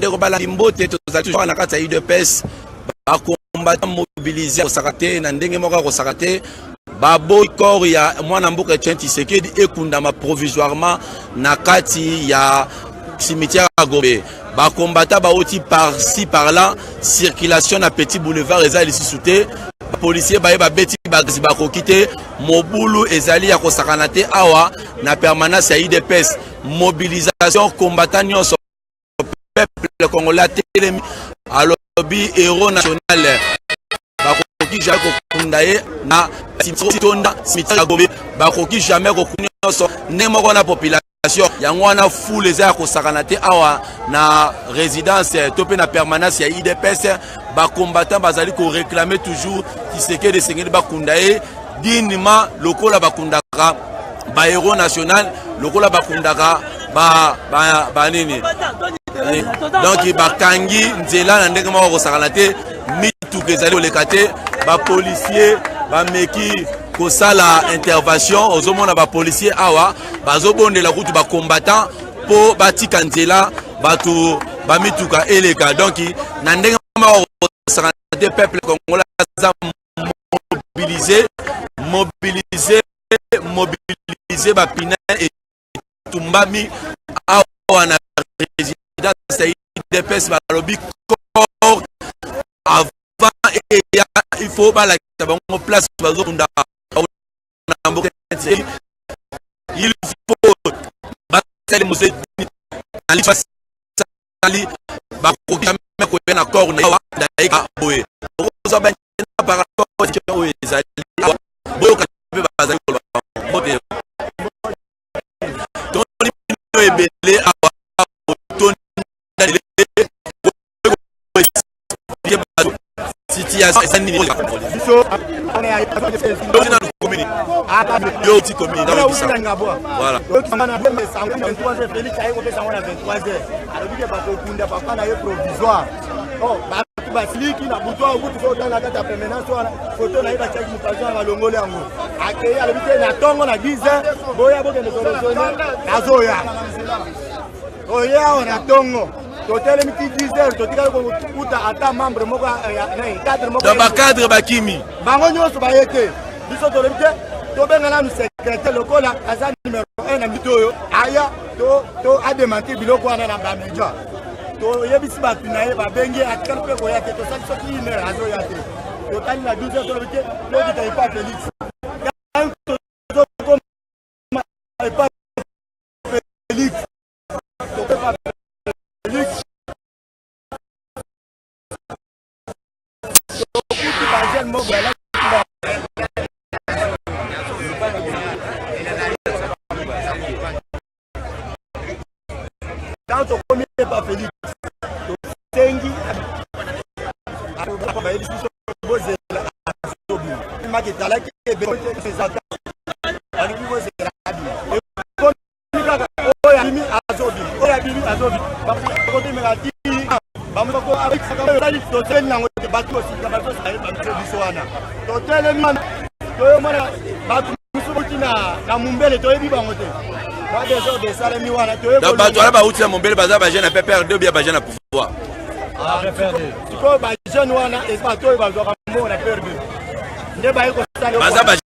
bandeko balimbote tozali toujours na kati ya UDPS ba combattant mobilisé ko sakate na ndenge moko ko sakate babo corps ya mwana mboka Etienne Tshisekedi ekundama provisoirement na kati ya cimetière à Gombe. Ba combattant ba oti par-ci par-là circulation na petit boulevard ezali sous-souté policier ba beti ba kokite mobulu ezali ya kosakana te awa na permanence ya UDPS mobilisation combattant nyonso peuple congolais telemi alobi héros national ba koki jamais kokundaye na sitonda cimetière Gombe ba koki jamais kokunyoso nemoko na population yango wana foule eza kosakana te awa na résidence topé na permanence ya UDPS ba combattant bazali ko réclamer toujours Tshisekedi sengeli bakundaye dignement lokola bakundaka ba héros national lokola bakundaka ba nini donc bakangi nzela na ndenge moko kosakana te mituka ezali koleka te ba policier ba meki kosala intervention ozomona ba policier awa bazobondela kutu ba combattant po batika nzela batu ba mituka eleka donc na ndenge moko kosakana te peuple congolais za mobiliser ba pina et tumbami awa na résidence ya UDPS balobi corps avant et il faut bala bango place bazokunda il faut battre musée ali fasali ba ko jamais ko na corps na wa daika boye ozo ba par rapport au ezali boyo ka bazali ko bote donc no ebele awa situation est nini on est à la commune yo ti commune dans voilà provisoire oh basiliki na buto au buto dans la date permanence photo na iba check mutation na longole yango akei alibite na tongo na 10 boya boke ne solution azoya oya on a tongo totel miti 10h totika ko kuta ata membre moko na cadre moko dans ba cadre bakimi bango nyoso bayete biso tolebite to benga na secrétaire lokola aza numéro 1 na mitoyo aya to a démentir biloko wana na ba media to yebisi batu na ye ba bengi atikana pe ko yate to sali soki ine azo yate to tali na 12h tolebite le dit pas Félix pas Félix to pas quand on commet pas Félix, Tengi, dans Batoala, Baoutia, mon bel bazar, Bajana, Pépère, deux bien Bajana pouvoir. Ah, Pépère 2. Tu peux Bajana, Wana, et pas toi, Bazar, on a perdu. Ne Baïko, Bazar, Bajana,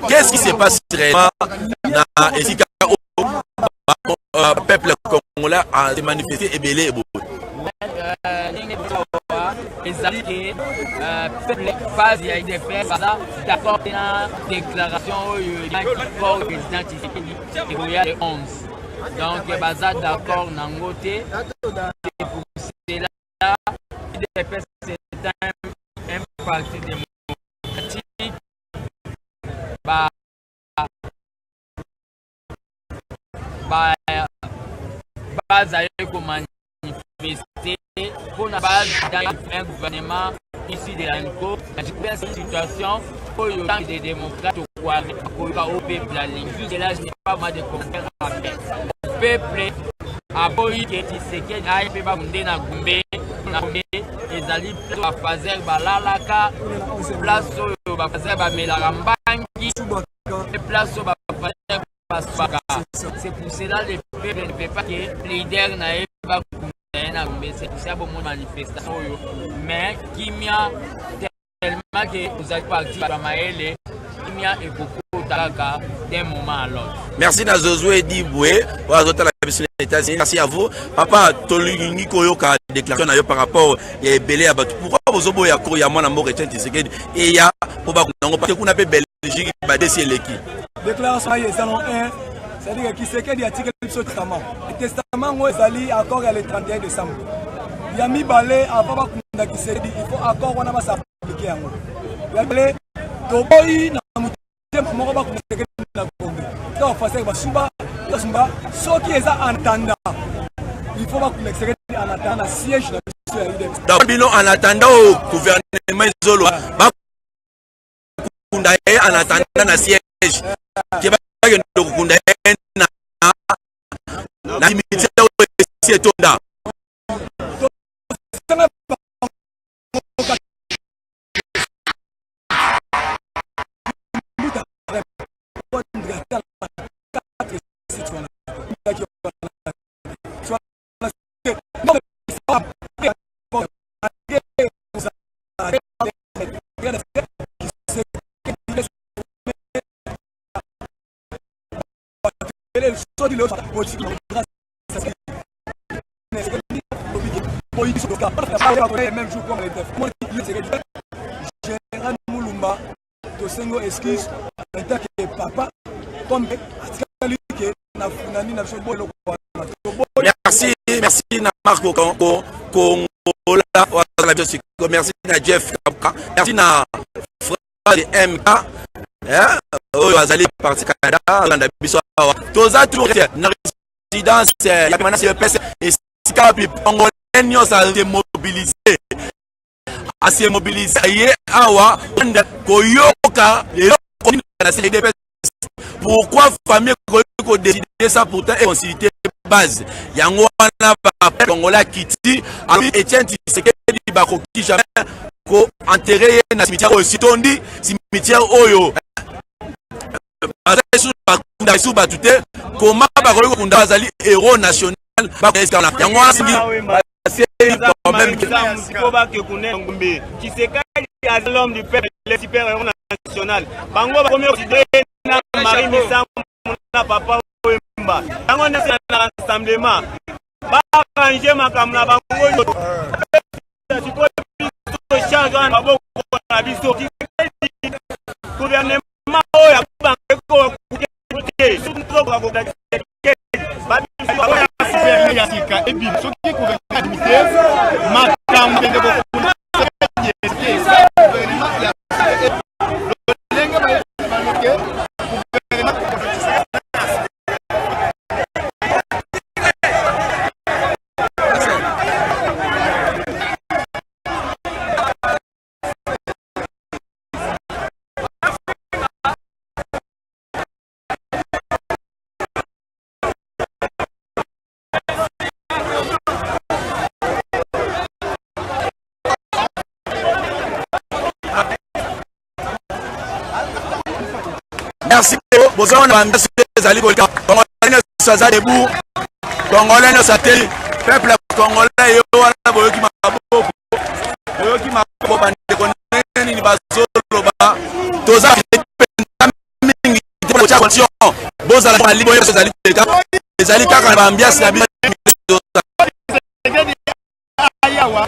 qu'est-ce qui se passe réellement peuple congolais a manifesté et belé et beau. Ezali peuple phase ya IDPS baza d'accord na déclaration pour le président Tshisekedi le 11. Donc baza d'accord nango te. C'est pour cela IDPS c'est un parti démocratique baza ko manifester pour la base d'un gouvernement ici de l'ANCO. C'est une situation où il y a des démocrates au peuple à l'Église. Et là, je n'ai pas mal de commentaires à faire. Le peuple a beau y être Tshisekedi, il peut pas monter dans Gombe, les alliés à Fazer, Balalaka, place où Fazer, Melarambangi, place où Fazer, Basbaka. C'est pour cela que le peuple ne peut pas que le leader n'ait pas c'est pour ça que manifestation mais Kimia tellement que vous êtes parti à Maëlle Kimia est beaucoup d'un moment à l'autre. Merci Nazozo Diboué pour la États-Unis. Merci à vous. Papa Toluni Koyoka déclaration par rapport à Belé à Batou. Pourquoi vous avez un cours à moi dans et il y a pour qu'on appelle Belgique c'est l'équipe. Déclaration est salon 1. C'est-à-dire qu'il s'est dit article du testament. Le testament est allé encore le 31 décembre. Il y a mis balai avant qu'il s'est dit il faut encore on a s'appliquer à moi. Il y a balai Toboyi na mutem mo ba ko na Gombe. Donc face ba suba ce qui est en attendant. Il faut pas qu'on l'exécute en attendant siège dans le bilan en attendant au gouvernement Zolo. Ba kunda en attendant na siège. Qui va kunda na limite c'est tonda. Même jour comme Général Moulumba, Tosengo excuse, papa, comme merci Marco Congola, merci à Jeff, merci à Frère de MK, aux parti Canada, tous à toujours na résidence, il y a maintenant CPS et Sikapi Congolais à se mobiliser awa koyoka pourquoi famille ko décider ça pourtant est considéré base yango wana ba Congolais kiti Etienne Tshisekedi bakoki jamais ko enterrer na cimetière aussi tondi cimetière oyo bakunda sous batute comment bakoki kunda bazali héros national bakesana yango wana c'est même qui s'est l'homme du peuple, le super héros national. Bango va premier idée na Marie Missa na papa Wemba. Bango na un rassemblement. Ba arranger makamna bango. Tu peux changer un babo na biso. Gouvernement oya bango écoutez. Surtout pour merci besoin de ambiance ezali kolika Congolais soza debout Congolais satellite peuple congolais yo wana boyoki maboko bandeko nini bazoloba toza mingi te pour la condition bozala libo ezali kolika ezali kaka na ambiance na biso ayawa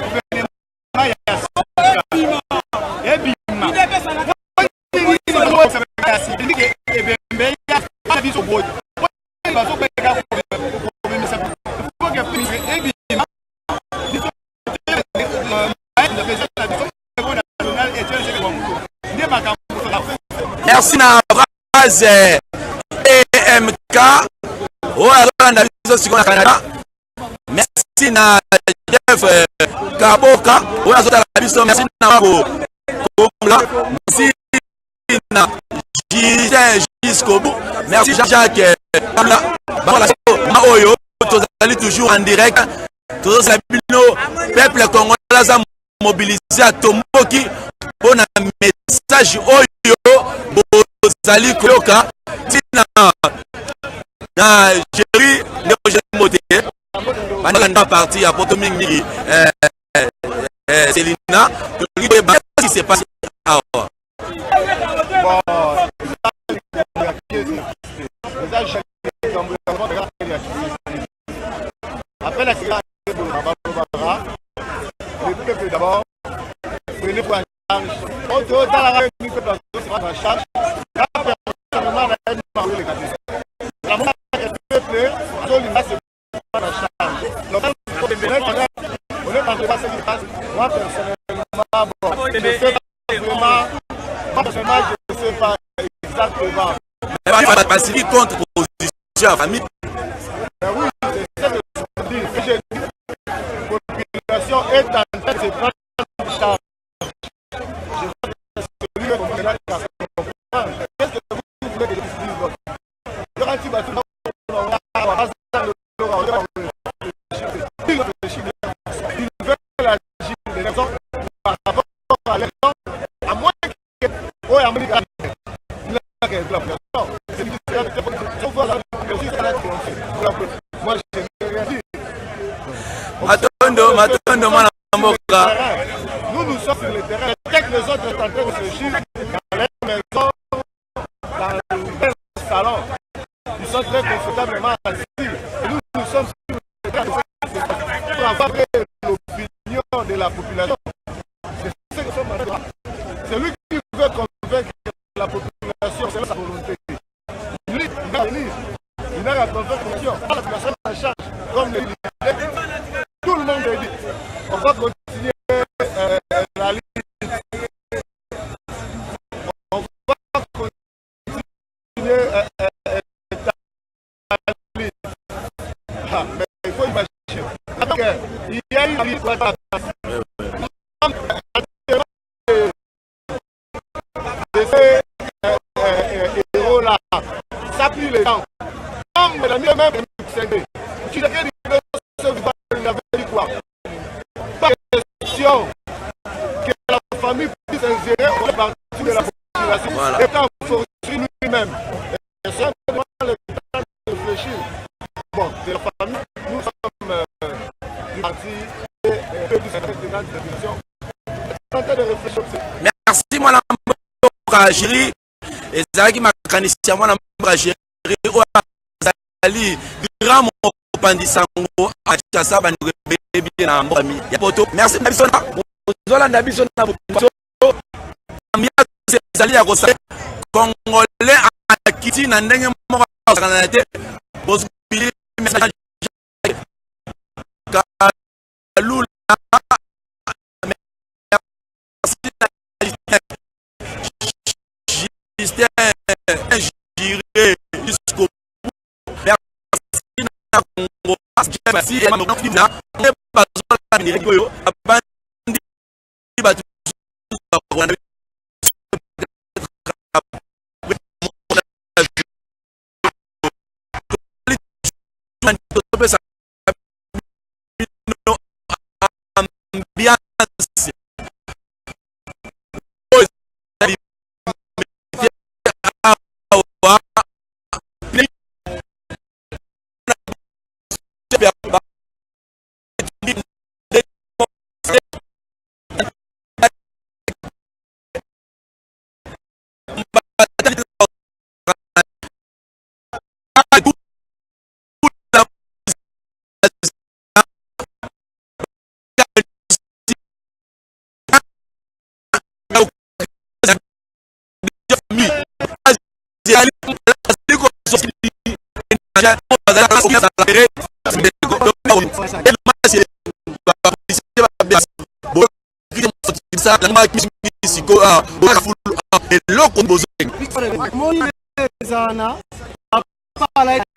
merci na phrase EMK oyo azolanda biso sikoyo na Canada. Merci na Jeff Kaboka oyo azotala biso. Merci na Mako Komla. Merci na jusqu'au bout. Merci Jacques Kamla. Oyo tozali toujours en direct. Tozali bino peuple congolais za mobilisé à Tomboki pour na message oyo bozali koyoka tina na Jerry Neoje Moté bana parti à Poto Mingi Selina qu'est-ce qui s'est passé alors après la série le peuple d'abord prenez pour un charge on la réunion que prendre en charge personnellement la moitié du peuple se prendre en charge on est en débat ce qui passe. Moi personnellement bon je sais pas vraiment je sais pas exactement mais va passer contre position famille. Oui, c'est ça que je dis. La population est en train de se prendre en charge. Je vois que celui qui qu'est-ce que vous voulez que je dise? Il y aura un petit bâtiment ils veulent agir des raisons par rapport à l'élection, à moins que oh, à Amérique, moi je n'ai rien dit. Matondo mwana mboka. Nous sommes sur le terrain. Peut-être les autres sont en train de réfléchir dans les maisons, dans le salon. Ils sont très confortablement assis. Et nous sommes sur le terrain pour avoir l'opinion de la population. C'est ce que nous sommes en train de faire. Celui qui veut convaincre la population, c'est sa volonté. Lui, il va venir. Il n'a qu'à convaincre la population. La population en charge, comme le dit. Tout le monde est dit. On va continuer la ligne. On va continuer la ligne. Mais il faut imaginer. Il y a eu ces héros-là. Ça plie les gens. Comme la mienne même est tu sais qu'il avait dit quoi? Pas question que la famille puisse ingérer au parti de la population. Voilà. Et quand il faut lui-même. Et c'est vraiment le temps de réfléchir. Bon, de la famille, nous sommes du parti et du secrétaire de la division. En train de réfléchir aussi. Merci, mon amour, Chéri. Et Zaki Makanissia, mon amour, Chéri. Grand Pandisango, Achasa, Baby, na Mbami. Ya poto, merci, Nabisona. Zola Nabisona, ambiance, Zali, Agosa, Congolais, Akiti, Nandeng, Mora, Canada, Bosbili, Message, Kalula, Justin, Ingiré, jusqu'au merci et maintenant là on est pas sur la minute yo abandi batu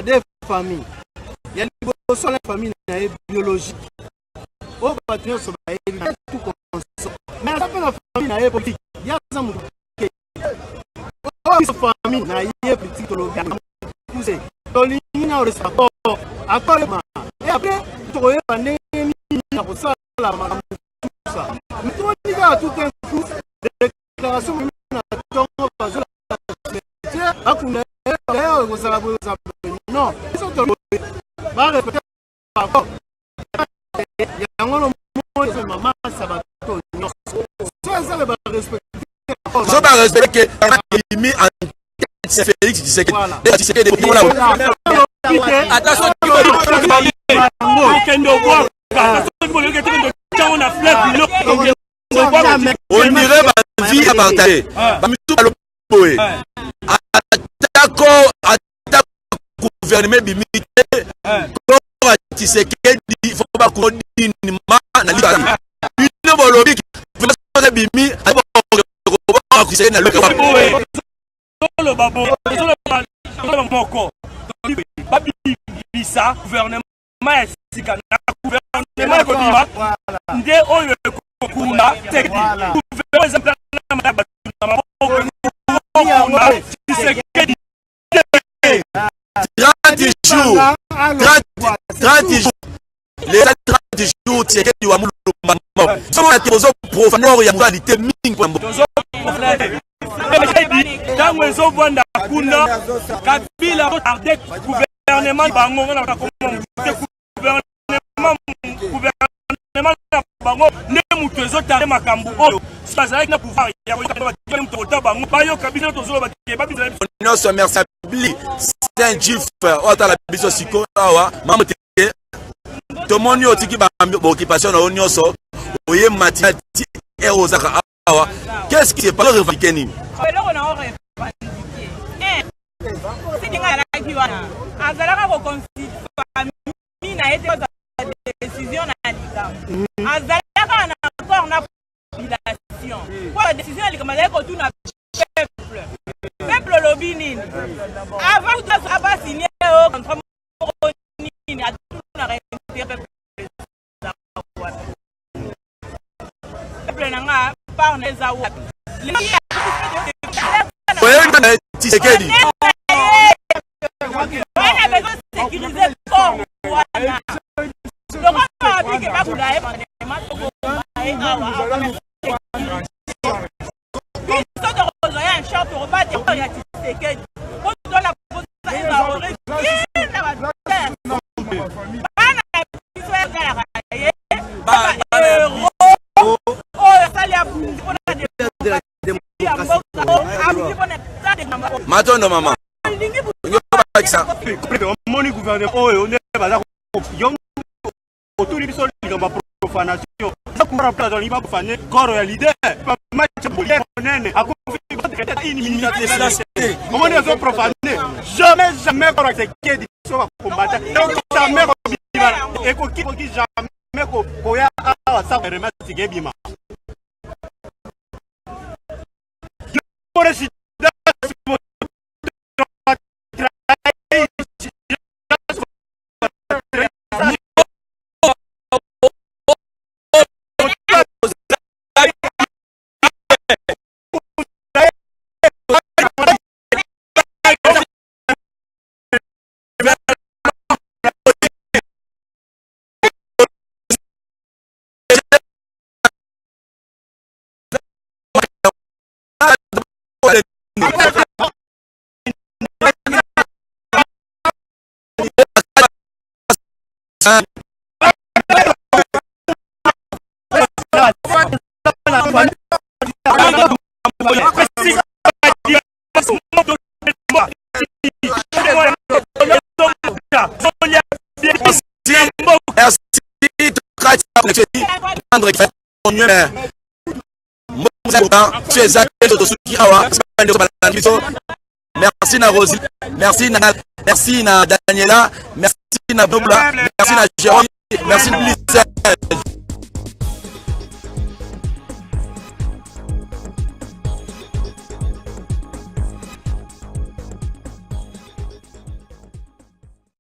des familles. Il y a une famille biologique. Au bâtiment, ça va être tout comme mais la famille est politique. Il y a ça. La famille est politique. Et après, tu aurais pas né pour ça. Mais tout le monde a tout un coup de déclaration. Non, ils sont va répéter encore. Il y a un moment où maman ça va tout. Ça va respecter. Ça va respecter que il met en c'est Félix qui sait que attention on irait ma vie à partager. D'accord, gouvernement bimité pour Tshisekedi il faut pas qu'on dise na libali une bolobi vraiment bimi na le babo le moko babi bisa gouvernement sikana gouvernement ko dima nde oyo kokuna teki gouvernement na maboko Tshisekedi 30 jours, les 30 jours, c'est que tu as moulu maman. Si on a été aux profaneurs, il y a une réalité minime. Dans les eaux, on a Kuna, Kabila, Ardek, gouvernement, gouvernement, bango ne mutezo tare makambu oyo sazali na pouvoir ya ko mutota bango bayo kabina tozolo bakeba bizali non so merci bli saint jif ota la biso siko awa mamote to moni otiki ba occupation na onyoso oye matati e ozaka awa qu'est-ce qui se passe revendiquer nini eloko na revendiquer c'est dinga la kiwana azalaka ko constituer mina ete décision na likambo azalaka na accord na population pour la décision na likambo azalaka kotuna peuple lobi nini avant tout aba signé au contrat nini atuna réintérêt peuple nanga par les awa oye Tshisekedi on a besoin de sécuriser fort wana donc on va appliquer pas pour la matondo mama moni gouvernement oyo ne baza yo autour biso ligamba profanation ça couvre pas dans l'imam profané corps ya leader match bolien nene a confié une minute comment on est profané jamais corps Tshisekedi so combattre donc jamais et qui jamais ko ya awa ça vraiment Tshisekedi merci na Rosie, merci na Daniela, merci na Dobla, merci na Jérôme, merci na Lisa.